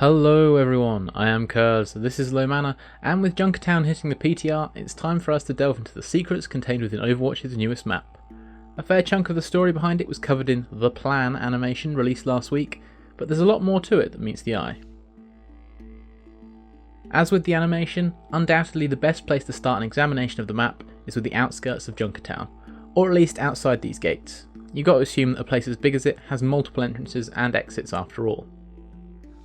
Hello everyone, I am Kurze, this is Low Mana, and with Junkertown hitting the PTR, it's time for us to delve into the secrets contained within Overwatch's newest map. A fair chunk of the story behind it was covered in The Plan animation released last week, but there's a lot more to it that meets the eye. As with the animation, undoubtedly the best place to start an examination of the map is with the outskirts of Junkertown, or at least outside these gates. You've got to assume that a place as big as it has multiple entrances and exits after all.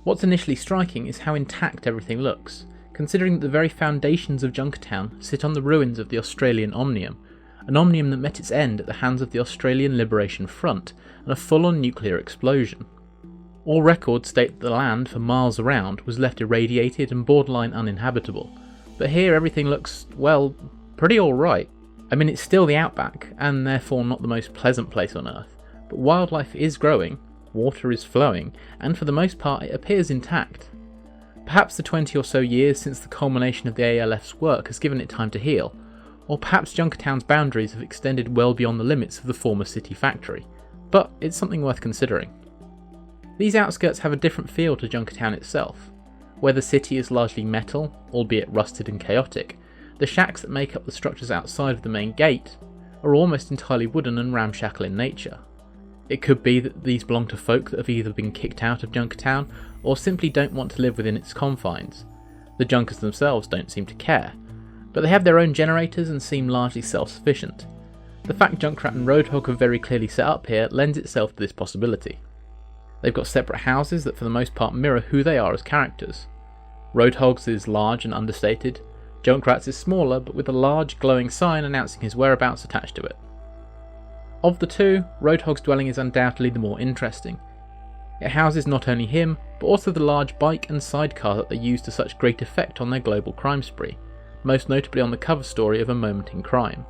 What's initially striking is how intact everything looks, considering that the very foundations of Junkertown sit on the ruins of the Australian Omnium, an Omnium that met its end at the hands of the Australian Liberation Front and a full-on nuclear explosion. All records state that the land for miles around was left irradiated and borderline uninhabitable, but here everything looks, well, pretty alright. I mean, it's still the outback, and therefore not the most pleasant place on Earth, but wildlife is growing, water is flowing, and for the most part it appears intact. Perhaps the 20 or so years since the culmination of the ALF's work has given it time to heal, or perhaps Junkertown's boundaries have extended well beyond the limits of the former city factory, but it's something worth considering. These outskirts have a different feel to Junkertown itself. Where the city is largely metal, albeit rusted and chaotic, the shacks that make up the structures outside of the main gate are almost entirely wooden and ramshackle in nature. It could be that these belong to folk that have either been kicked out of Junkertown or simply don't want to live within its confines. The Junkers themselves don't seem to care, but they have their own generators and seem largely self-sufficient. The fact Junkrat and Roadhog are very clearly set up here lends itself to this possibility. They've got separate houses that for the most part mirror who they are as characters. Roadhog's is large and understated, Junkrat's is smaller but with a large glowing sign announcing his whereabouts attached to it. Of the two, Roadhog's dwelling is undoubtedly the more interesting. It houses not only him, but also the large bike and sidecar that they use to such great effect on their global crime spree, most notably on the cover story of A Moment in Crime.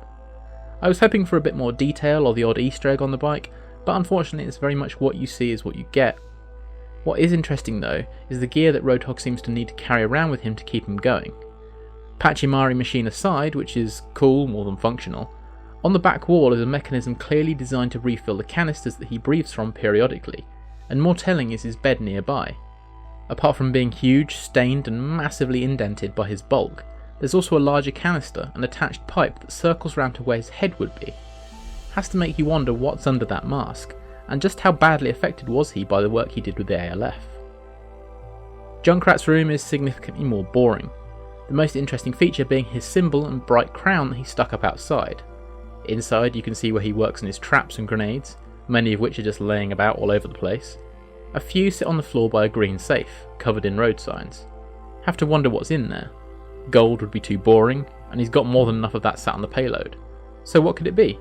I was hoping for a bit more detail or the odd Easter egg on the bike, but unfortunately it's very much what you see is what you get. What is interesting though, is the gear that Roadhog seems to need to carry around with him to keep him going. Pachimari machine aside, which is cool more than functional, on the back wall is a mechanism clearly designed to refill the canisters that he breathes from periodically, and more telling is his bed nearby. Apart from being huge, stained and massively indented by his bulk, there's also a larger canister and attached pipe that circles round to where his head would be. Has to make you wonder what's under that mask, and just how badly affected was he by the work he did with the ALF. Junkrat's room is significantly more boring, the most interesting feature being his symbol and bright crown that he stuck up outside. Inside you can see where he works on his traps and grenades, many of which are just laying about all over the place. A few sit on the floor by a green safe, covered in road signs. Have to wonder what's in there. Gold would be too boring, and he's got more than enough of that sat on the payload. So what could it be?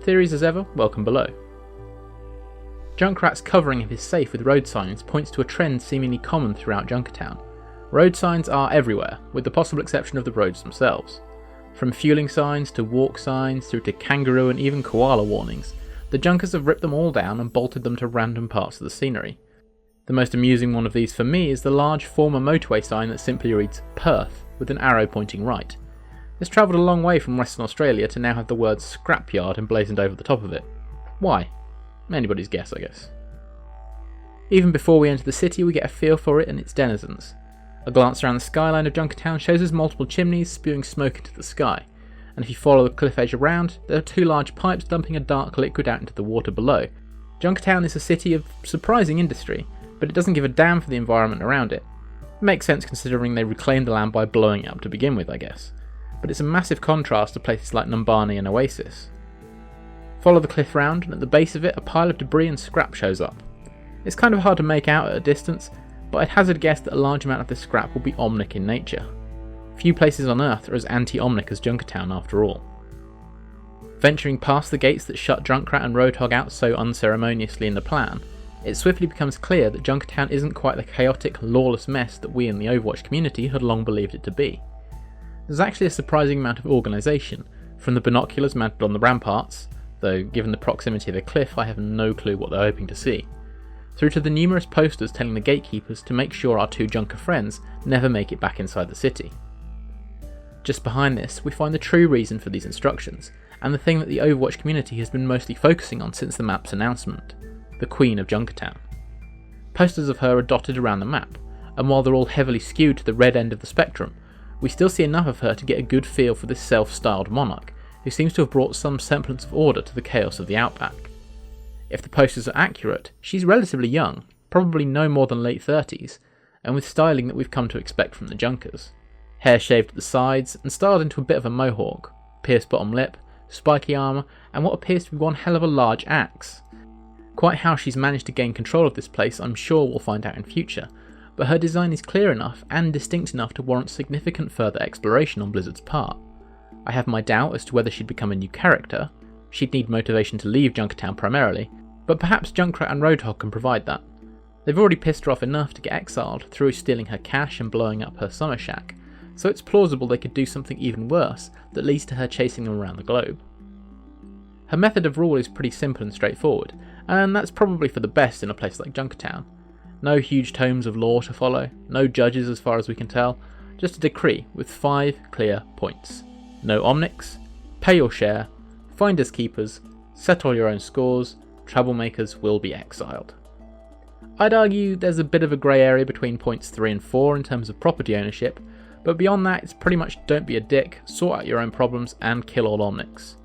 Theories as ever, welcome below. Junkrat's covering of his safe with road signs points to a trend seemingly common throughout Junkertown. Road signs are everywhere, with the possible exception of the roads themselves. From fueling signs to walk signs through to kangaroo and even koala warnings, the Junkers have ripped them all down and bolted them to random parts of the scenery. The most amusing one of these for me is the large former motorway sign that simply reads Perth with an arrow pointing right. It's travelled a long way from Western Australia to now have the words Scrapyard emblazoned over the top of it. Why? Anybody's guess, I guess. Even before we enter the city we get a feel for it and its denizens. A glance around the skyline of Junkertown shows us multiple chimneys spewing smoke into the sky, and if you follow the cliff edge around, there are two large pipes dumping a dark liquid out into the water below. Junkertown is a city of surprising industry, but it doesn't give a damn for the environment around it. It makes sense considering they reclaimed the land by blowing it up to begin with, I guess, but it's a massive contrast to places like Numbani and Oasis. Follow the cliff round, and at the base of it a pile of debris and scrap shows up. It's kind of hard to make out at a distance, but I'd hazard a guess that a large amount of this scrap will be Omnic in nature. Few places on Earth are as anti-Omnic as Junkertown after all. Venturing past the gates that shut Junkrat and Roadhog out so unceremoniously in the plan, it swiftly becomes clear that Junkertown isn't quite the chaotic, lawless mess that we in the Overwatch community had long believed it to be. There's actually a surprising amount of organisation, from the binoculars mounted on the ramparts, though given the proximity of the cliff I have no clue what they're hoping to see, through to the numerous posters telling the gatekeepers to make sure our two Junker friends never make it back inside the city. Just behind this, we find the true reason for these instructions, and the thing that the Overwatch community has been mostly focusing on since the map's announcement, the Queen of Junkertown. Posters of her are dotted around the map, and while they're all heavily skewed to the red end of the spectrum, we still see enough of her to get a good feel for this self-styled monarch, who seems to have brought some semblance of order to the chaos of the outback. If the posters are accurate, she's relatively young, probably no more than late 30s, and with styling that we've come to expect from the Junkers. Hair shaved at the sides and styled into a bit of a mohawk, pierced bottom lip, spiky armour, and what appears to be one hell of a large axe. Quite how she's managed to gain control of this place I'm sure we'll find out in future, but her design is clear enough and distinct enough to warrant significant further exploration on Blizzard's part. I have my doubt as to whether she'd become a new character. She'd need motivation to leave Junkertown primarily, but perhaps Junkrat and Roadhog can provide that. They've already pissed her off enough to get exiled through stealing her cash and blowing up her summer shack, so it's plausible they could do something even worse that leads to her chasing them around the globe. Her method of rule is pretty simple and straightforward, and that's probably for the best in a place like Junkertown. No huge tomes of law to follow, no judges as far as we can tell, just a decree with 5 clear points. No Omnics, pay your share, finders keepers, settle your own scores, troublemakers will be exiled. I'd argue there's a bit of a grey area between points 3 and 4 in terms of property ownership, but beyond that it's pretty much don't be a dick, sort out your own problems and kill all Omnics.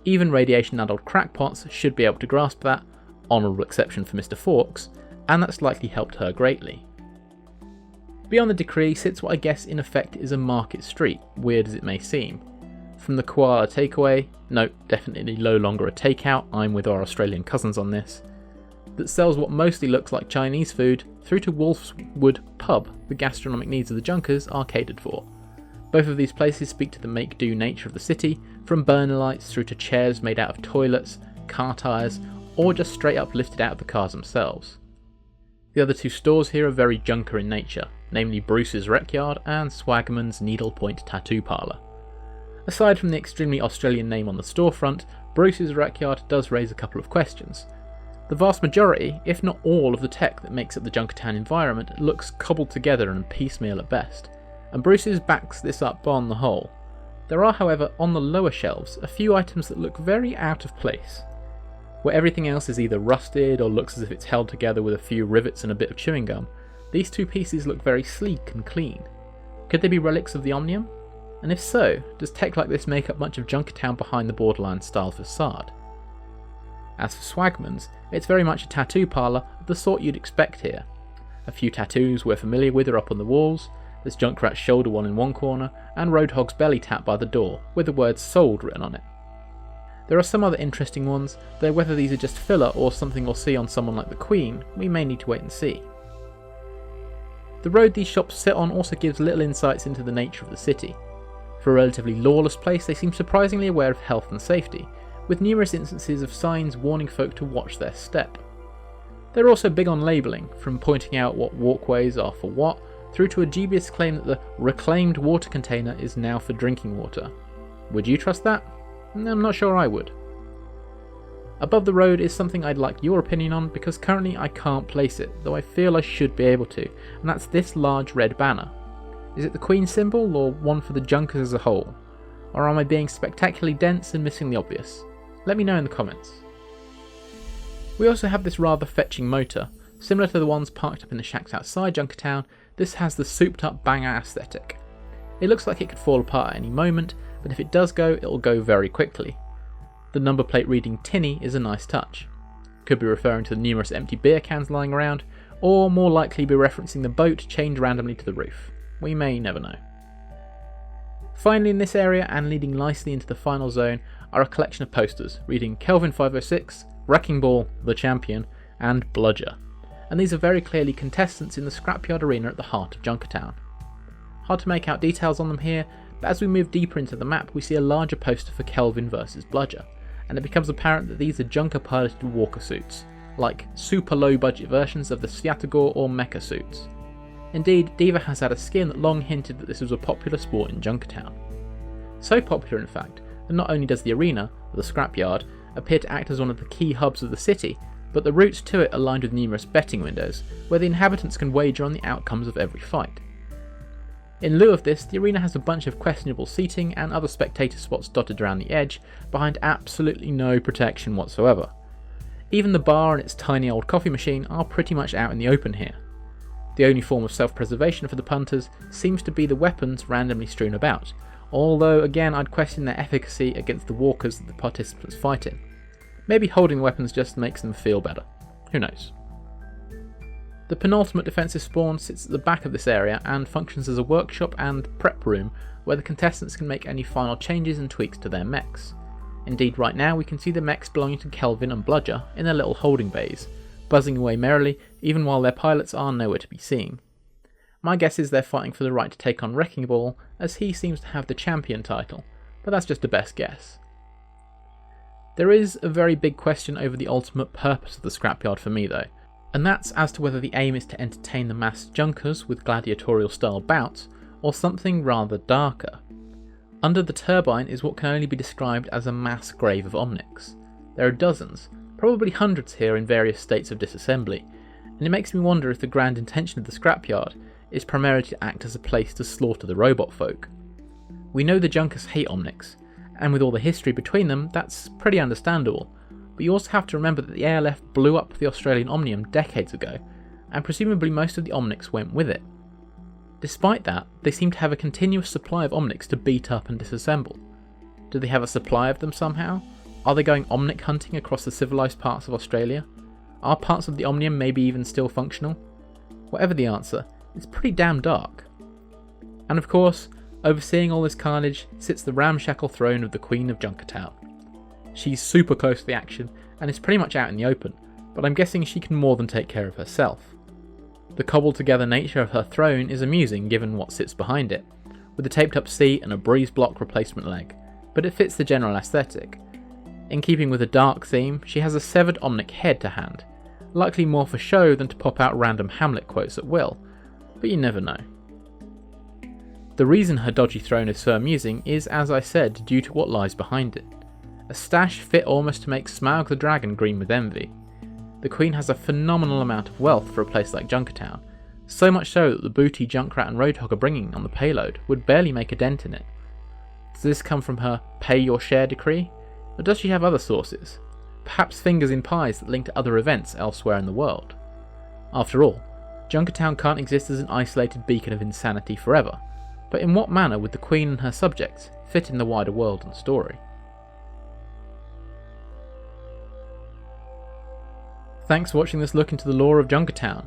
Even radiation-addled crackpots should be able to grasp that, honourable exception for Mr. Forks, and that's likely helped her greatly. Beyond the decree sits what I guess in effect is a market street, weird as it may seem. From the koala takeaway, no, definitely no longer a takeout, I'm with our Australian cousins on this, that sells what mostly looks like Chinese food, through to Wolfswood Pub, the gastronomic needs of the Junkers are catered for. Both of these places speak to the make-do nature of the city, from burner lights through to chairs made out of toilets, car tyres, or just straight up lifted out of the cars themselves. The other 2 stores here are very Junker in nature, namely Bruce's Rec Yard and Swagman's Needlepoint Tattoo Parlour. Aside from the extremely Australian name on the storefront, Bruce's Rec Yard does raise a couple of questions. The vast majority, if not all, of the tech that makes up the Junkertown environment looks cobbled together and piecemeal at best, and Bruce's backs this up on the whole. There are, however, on the lower shelves, a few items that look very out of place. Where everything else is either rusted or looks as if it's held together with a few rivets and a bit of chewing gum, these 2 pieces look very sleek and clean. Could they be relics of the Omnium? And if so, does tech like this make up much of Junkertown behind the Borderlands style facade? As for Swagman's, it's very much a tattoo parlour of the sort you'd expect here. A few tattoos we're familiar with are up on the walls, there's Junkrat's shoulder one in one corner, and Roadhog's belly tap by the door, with the words sold written on it. There are some other interesting ones, though whether these are just filler or something we'll see on someone like the Queen, we may need to wait and see. The road these shops sit on also gives little insights into the nature of the city. For a relatively lawless place, they seem surprisingly aware of health and safety, with numerous instances of signs warning folk to watch their step. They're also big on labelling, from pointing out what walkways are for what, through to a dubious claim that the reclaimed water container is now for drinking water. Would you trust that? I'm not sure I would. Above the road is something I'd like your opinion on because currently I can't place it, though I feel I should be able to, and that's this large red banner. Is it the Queen symbol or one for the Junkers as a whole? Or am I being spectacularly dense and missing the obvious? Let me know in the comments. We also have this rather fetching motor. Similar to the ones parked up in the shacks outside Junkertown, this has the souped up banger aesthetic. It looks like it could fall apart at any moment, but if it does go, it'll go very quickly. The number plate reading Tinny is a nice touch. Could be referring to the numerous empty beer cans lying around, or more likely be referencing the boat chained randomly to the roof. We may never know. Finally in this area, and leading nicely into the final zone, are a collection of posters reading Kelvin 506, Wrecking Ball, The Champion, and Bludger, and these are very clearly contestants in the Scrapyard arena at the heart of Junkertown. Hard to make out details on them here, but as we move deeper into the map we see a larger poster for Kelvin versus Bludger, and it becomes apparent that these are Junker piloted walker suits, like super low budget versions of the Sviatogor or Mecha suits. Indeed, Diva has had a skin that long hinted that this was a popular sport in Junkertown. So popular in fact, that not only does the arena, or the Scrapyard, appear to act as one of the key hubs of the city, but the routes to it are lined with numerous betting windows, where the inhabitants can wager on the outcomes of every fight. In lieu of this, the arena has a bunch of questionable seating and other spectator spots dotted around the edge, behind absolutely no protection whatsoever. Even the bar and its tiny old coffee machine are pretty much out in the open here. The only form of self-preservation for the punters seems to be the weapons randomly strewn about, although again I'd question their efficacy against the walkers that the participants fight in. Maybe holding weapons just makes them feel better. Who knows? The penultimate defensive spawn sits at the back of this area and functions as a workshop and prep room where the contestants can make any final changes and tweaks to their mechs. Indeed, right now we can see the mechs belonging to Kelvin and Bludger in their little holding bays, buzzing away merrily even while their pilots are nowhere to be seen. My guess is they're fighting for the right to take on Wrecking Ball, as he seems to have the champion title, but that's just a best guess. There is a very big question over the ultimate purpose of the Scrapyard for me though, and that's as to whether the aim is to entertain the mass junkers with gladiatorial style bouts, or something rather darker. Under the turbine is what can only be described as a mass grave of Omnics. There are dozens, probably hundreds here in various states of disassembly, and it makes me wonder if the grand intention of the Scrapyard is primarily to act as a place to slaughter the robot folk. We know the Junkers hate Omnics, and with all the history between them, that's pretty understandable, but you also have to remember that the ALF blew up the Australian Omnium decades ago, and presumably most of the Omnics went with it. Despite that, they seem to have a continuous supply of Omnics to beat up and disassemble. Do they have a supply of them somehow? Are they going Omnic hunting across the civilised parts of Australia? Are parts of the Omnium maybe even still functional? Whatever the answer, it's pretty damn dark. And of course, overseeing all this carnage sits the ramshackle throne of the Queen of Junkertown. She's super close to the action and is pretty much out in the open, but I'm guessing she can more than take care of herself. The cobbled together nature of her throne is amusing given what sits behind it, with a taped up seat and a breeze block replacement leg, but it fits the general aesthetic. In keeping with a dark theme, she has a severed Omnic head to hand, likely more for show than to pop out random Hamlet quotes at will, but you never know. The reason her dodgy throne is so amusing is, as I said, due to what lies behind it. A stash fit almost to make Smaug the dragon green with envy. The Queen has a phenomenal amount of wealth for a place like Junkertown, so much so that the booty Junkrat and Roadhog are bringing on the payload would barely make a dent in it. Does this come from her pay your share decree, or does she have other sources? Perhaps fingers in pies that link to other events elsewhere in the world? After all, Junkertown can't exist as an isolated beacon of insanity forever, but in what manner would the Queen and her subjects fit in the wider world and story? Thanks for watching this look into the lore of Junkertown.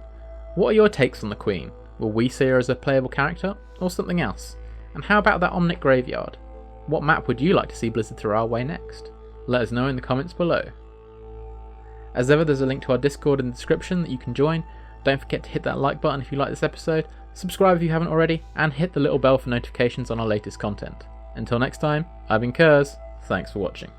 What are your takes on the Queen? Will we see her as a playable character, or something else? And how about that Omnic graveyard? What map would you like to see Blizzard throw our way next? Let us know in the comments below. As ever, there's a link to our Discord in the description that you can join. Don't forget to hit that like button if you like this episode, subscribe if you haven't already, and hit the little bell for notifications on our latest content. Until next time, I've been Kurze, thanks for watching.